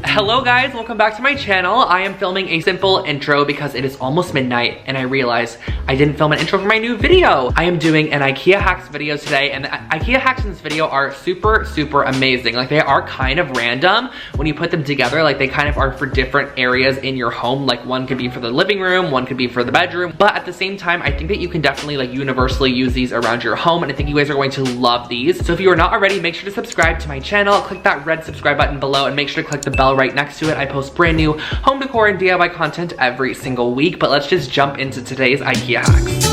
Hello guys, welcome back to my channel. I am filming a simple intro because it is almost midnight and I realized I didn't film an intro for my new video. I am doing an IKEA hacks video today, and the IKEA hacks in this video are super amazing. Like, they are kind of random when you put them together. Like, they kind of are for different areas in your home. Like, one could be for the living room, one could be for the bedroom. But at the same time, I think that you can definitely like universally use these around your home, and I think you guys are going to love these. So if you are not already, make sure to subscribe to my channel. Click that red subscribe button below and make sure to click the bell right next to it. I post brand new home decor and DIY content every single week. But let's just jump into today's IKEA hacks.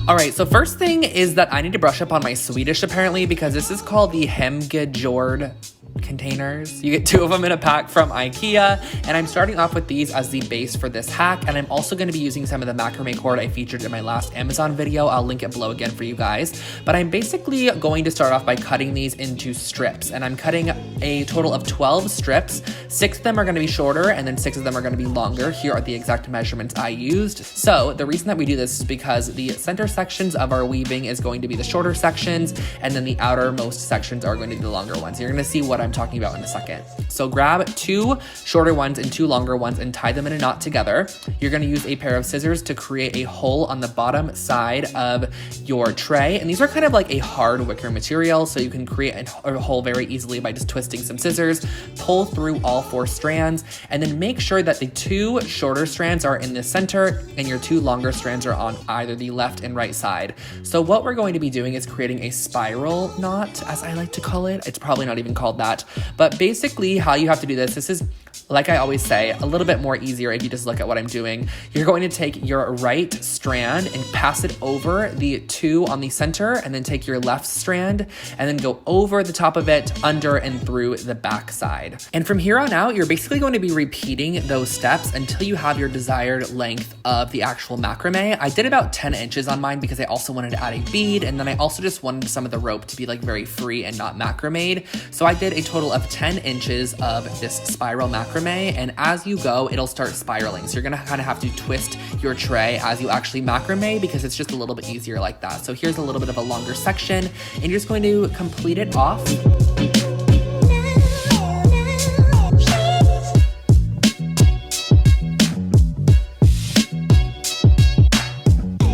All right, so first thing is that I need to brush up on my Swedish apparently, because this is called the Hemgejord containers. You get 2 of them in a pack from IKEA, and I'm starting off with these as the base for this hack, and I'm also going to be using some of the macrame cord I featured in my last Amazon video. I'll link it below again for you guys, but I'm basically going to start off by cutting these into strips, and I'm cutting a total of 12 strips. 6 of them are going to be shorter, and then 6 of them are going to be longer. Here are the exact measurements I used. So the reason that we do this is because the center sections of our weaving is going to be the shorter sections, and then the outermost sections are going to be the longer ones. You're going to see what I'm talking about in a second. So grab 2 shorter ones and 2 longer ones and tie them in a knot together. You're going to use a pair of scissors to create a hole on the bottom side of your tray. And these are kind of like a hard wicker material, so you can create a hole very easily by just twisting some scissors, pull through all 4 strands, and then make sure that the 2 shorter strands are in the center and your 2 longer strands are on either the left and right side. So what we're going to be doing is creating a spiral knot, as I like to call it. It's probably not even called that. But basically how you have to do this is, like I always say, a little bit more easier if you just look at what I'm doing. You're going to take your right strand and pass it over the 2 on the center, and then take your left strand and then go over the top of it, under and through the back side. And from here on out, you're basically going to be repeating those steps until you have your desired length of the actual macrame. I did about 10 inches on mine because I also wanted to add a bead, and then I also just wanted some of the rope to be like very free and not macrameed. So I did a total of 10 inches of this spiral macrame, and as you go, it'll start spiraling. So you're gonna kind of have to twist your tray as you actually macrame, because it's just a little bit easier like that. So here's a little bit of a longer section, and you're just going to complete it off.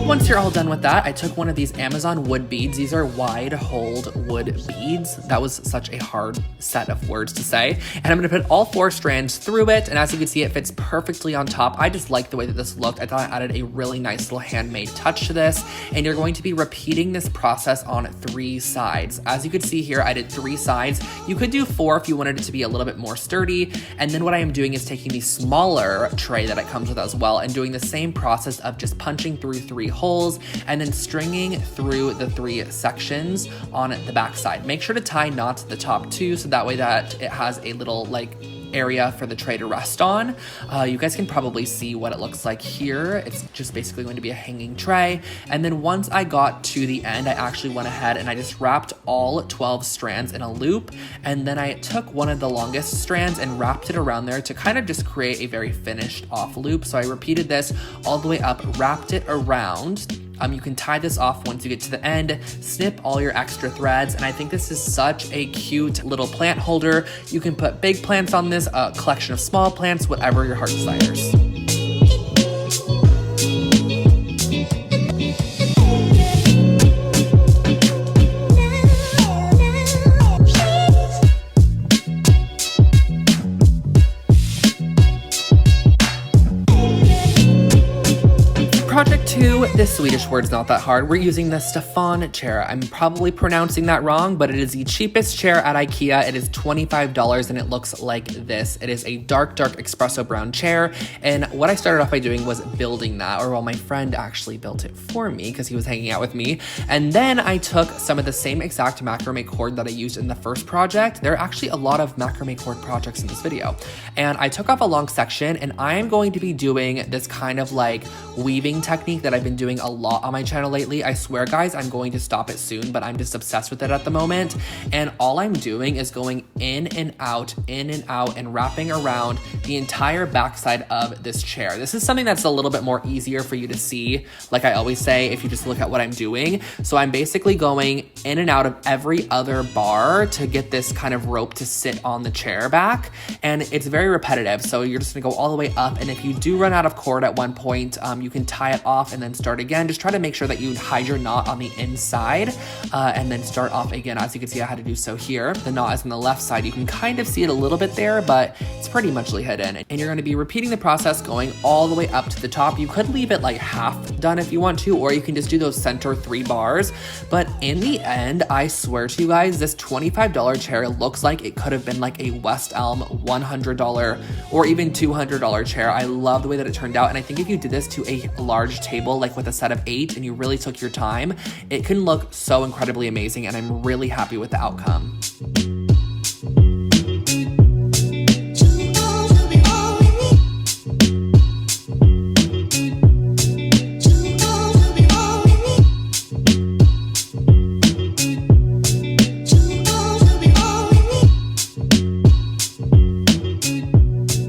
Once you're all done with that, I took one of these Amazon wood beads. These are wide-holed wood beads. That was such a hard set of words to say. And I'm gonna put all 4 strands through it, and as you can see, it fits perfectly on top. I just like the way that this looked. I thought I added a really nice little handmade touch to this, and you're going to be repeating this process on 3 sides. As you can see here, I did 3 sides. You could do 4 if you wanted it to be a little bit more sturdy. And then what I am doing is taking the smaller tray that it comes with as well, and doing the same process of just punching through 3 holes and then stringing through the 3 sections on the back side. Make sure to tie knots at the top too, so that way that it has a little like area for the tray to rest on. You guys can probably see what it looks like here. It's just basically going to be a hanging tray. And then once I got to the end, I actually went ahead and I just wrapped all 12 strands in a loop. And then I took one of the longest strands and wrapped it around there to kind of just create a very finished off loop. So I repeated this all the way up, wrapped it around. You can tie this off once you get to the end, snip all your extra threads, and I think this is such a cute little plant holder. You can put big plants on this, a collection of small plants, whatever your heart desires. Project 2, this Swedish word's not that hard. We're using the Stefan chair. I'm probably pronouncing that wrong, but it is the cheapest chair at IKEA. It is $25 and it looks like this. It is a dark espresso brown chair. And what I started off by doing was building that, or well, my friend actually built it for me because he was hanging out with me. And then I took some of the same exact macrame cord that I used in the first project. There are actually a lot of macrame cord projects in this video. And I took off a long section, and I am going to be doing this kind of like weaving technique that I've been doing a lot on my channel lately. I swear guys, I'm going to stop it soon, but I'm just obsessed with it at the moment. And all I'm doing is going in and out, and wrapping around the entire backside of this chair. This is something that's a little bit more easier for you to see, like I always say, if you just look at what I'm doing. So I'm basically going in and out of every other bar to get this kind of rope to sit on the chair back. And it's very repetitive. So you're just gonna go all the way up. And if you do run out of cord at one point, you can tie it off and then start again. Just try to make sure that you hide your knot on the inside and then start off again. As you can see, I had to do so here. The knot is on the left side. You can kind of see it a little bit there, but it's pretty much hidden. And you're gonna be repeating the process going all the way up to the top. You could leave it like half done if you want to, or you can just do those center 3 bars. But in the end, I swear to you guys, this $25 chair looks like it could have been like a West Elm $100 or even $200 chair. I love the way that it turned out. And I think if you did this to a large table, like with a set of 8, and you really took your time, it can look so incredibly amazing. And I'm really happy with the outcome.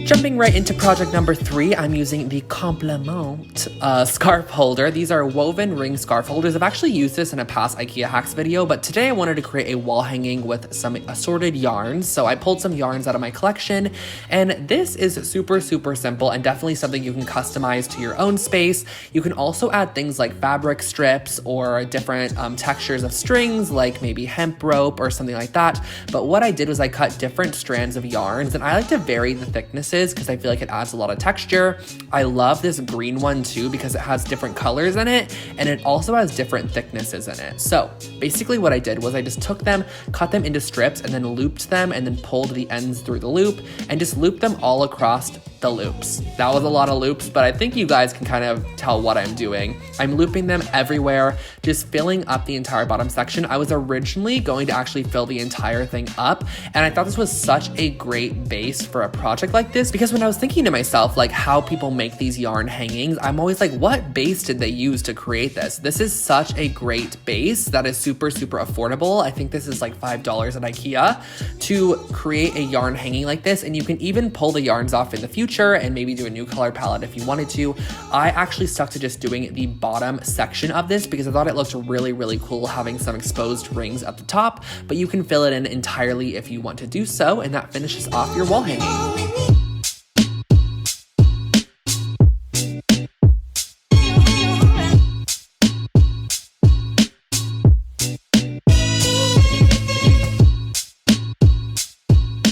Jumping right into project number 3, I'm using the Compliment scarf holder. These are woven ring scarf holders. I've actually used this in a past IKEA hacks video, but today I wanted to create a wall hanging with some assorted yarns. So I pulled some yarns out of my collection, and this is super simple and definitely something you can customize to your own space. You can also add things like fabric strips or different textures of strings, like maybe hemp rope or something like that. But what I did was I cut different strands of yarns, and I like to vary the thicknesses because I feel like it adds a lot of texture. I love this green one too because it has different colors in it, and it also has different thicknesses in it. So basically what I did was I just took them, cut them into strips, and then looped them, and then pulled the ends through the loop and just looped them all across the loops. That was a lot of loops, but I think you guys can kind of tell what I'm doing. I'm looping them everywhere, just filling up the entire bottom section. I was originally going to actually fill the entire thing up, and I thought this was such a great base for a project like this, because when I was thinking to myself, like how people make these yarn hangings, I'm always like, what base did they use to create this? This is such a great base that is super affordable. I think this is like $5 at IKEA to create a yarn hanging like this, and you can even pull the yarns off in the future and maybe do a new color palette if you wanted to. I actually stuck to just doing the bottom section of this because I thought it looked really cool having some exposed rings at the top, but you can fill it in entirely if you want to do so, and that finishes off your wall hanging.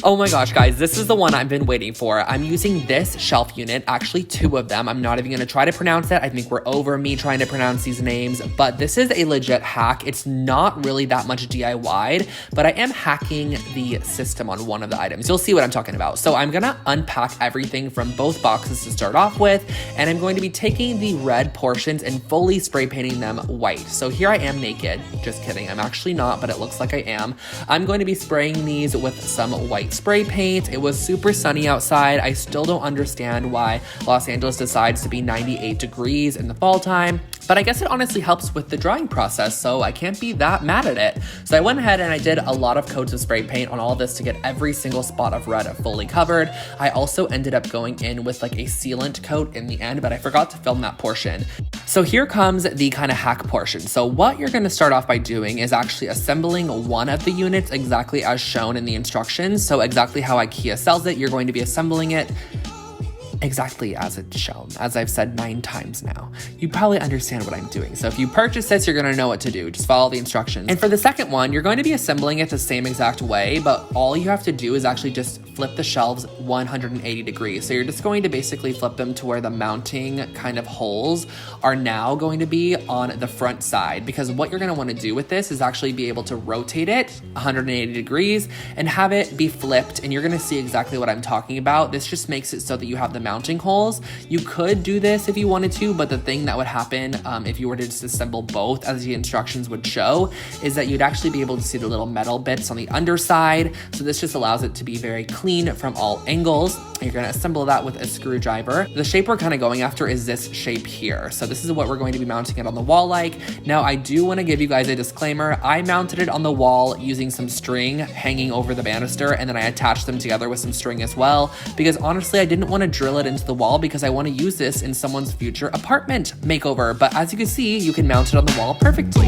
Oh my gosh, guys, this is the one I've been waiting for. I'm using this shelf unit, actually 2 of them. I'm not even gonna try to pronounce it. I think we're over me trying to pronounce these names, but this is a legit hack. It's not really that much DIY'd, but I am hacking the system on one of the items. You'll see what I'm talking about. So I'm gonna unpack everything from both boxes to start off with, and I'm going to be taking the red portions and fully spray painting them white. So here I am naked. Just kidding, I'm actually not, but it looks like I am. I'm going to be spraying these with some white spray paint. It was super sunny outside. I still don't understand why Los Angeles decides to be 98 degrees in the fall time, but I guess it honestly helps with the drying process, so I can't be that mad at it. So I went ahead and I did a lot of coats of spray paint on all of this to get every single spot of red fully covered. I also ended up going in with like a sealant coat in the end, but I forgot to film that portion. So here comes the kind of hack portion. So what you're gonna start off by doing is actually assembling one of the units exactly as shown in the instructions. So exactly how IKEA sells it, you're going to be assembling it exactly as it's shown. As I've said 9 times now, you probably understand what I'm doing. So if you purchase this, you're gonna know what to do. Just follow the instructions. And for the second one, you're going to be assembling it the same exact way, but all you have to do is actually just flip the shelves 180 degrees. So you're just going to basically flip them to where the mounting kind of holes are now going to be on the front side, because what you're gonna wanna do with this is actually be able to rotate it 180 degrees and have it be flipped, and you're gonna see exactly what I'm talking about. This just makes it so that you have the mounting holes. You could do this if you wanted to, but the thing that would happen if you were to disassemble both, as the instructions would show, is that you'd actually be able to see the little metal bits on the underside. So this just allows it to be very clean from all angles. You're gonna assemble that with a screwdriver. The shape we're kind of going after is this shape here. So this is what we're going to be mounting it on the wall like. Now I do want to give you guys a disclaimer. I mounted it on the wall using some string hanging over the banister, and then I attached them together with some string as well, because honestly I didn't want to drill it into the wall because I want to use this in someone's future apartment makeover. But as you can see, you can mount it on the wall perfectly.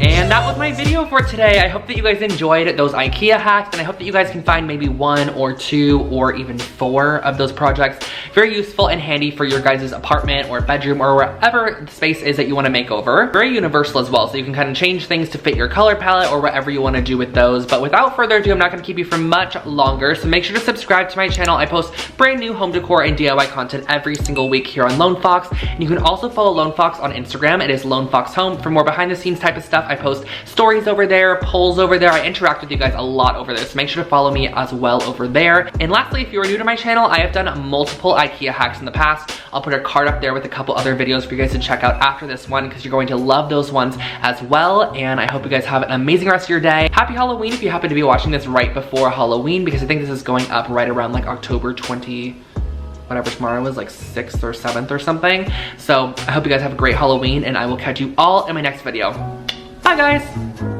And that was my video for today. I hope that you guys enjoyed those IKEA hacks, and I hope that you guys can find maybe 1 or 2 or even 4 of those projects very useful and handy for your guys' apartment or bedroom or wherever the space is that you want to make over. Very universal as well, so you can kind of change things to fit your color palette or whatever you want to do with those. But without further ado, I'm not going to keep you for much longer, so make sure to subscribe to my channel. I post brand new home decor and DIY content every single week here on Lone Fox, and you can also follow Lone Fox on Instagram. It is Lone Fox Home for more behind the scenes type of stuff. I post stories over there, polls over there. I interact with you guys a lot over there, so make sure to follow me as well over there. And lastly, if you are new to my channel, I have done multiple IKEA hacks in the past. I'll put a card up there with a couple other videos for you guys to check out after this one, because you're going to love those ones as well. And I hope you guys have an amazing rest of your day. Happy Halloween if you happen to be watching this right before Halloween, because I think this is going up right around like October 20, whatever tomorrow is, like 6th or 7th or something. So I hope you guys have a great Halloween, and I will catch you all in my next video. Bye guys!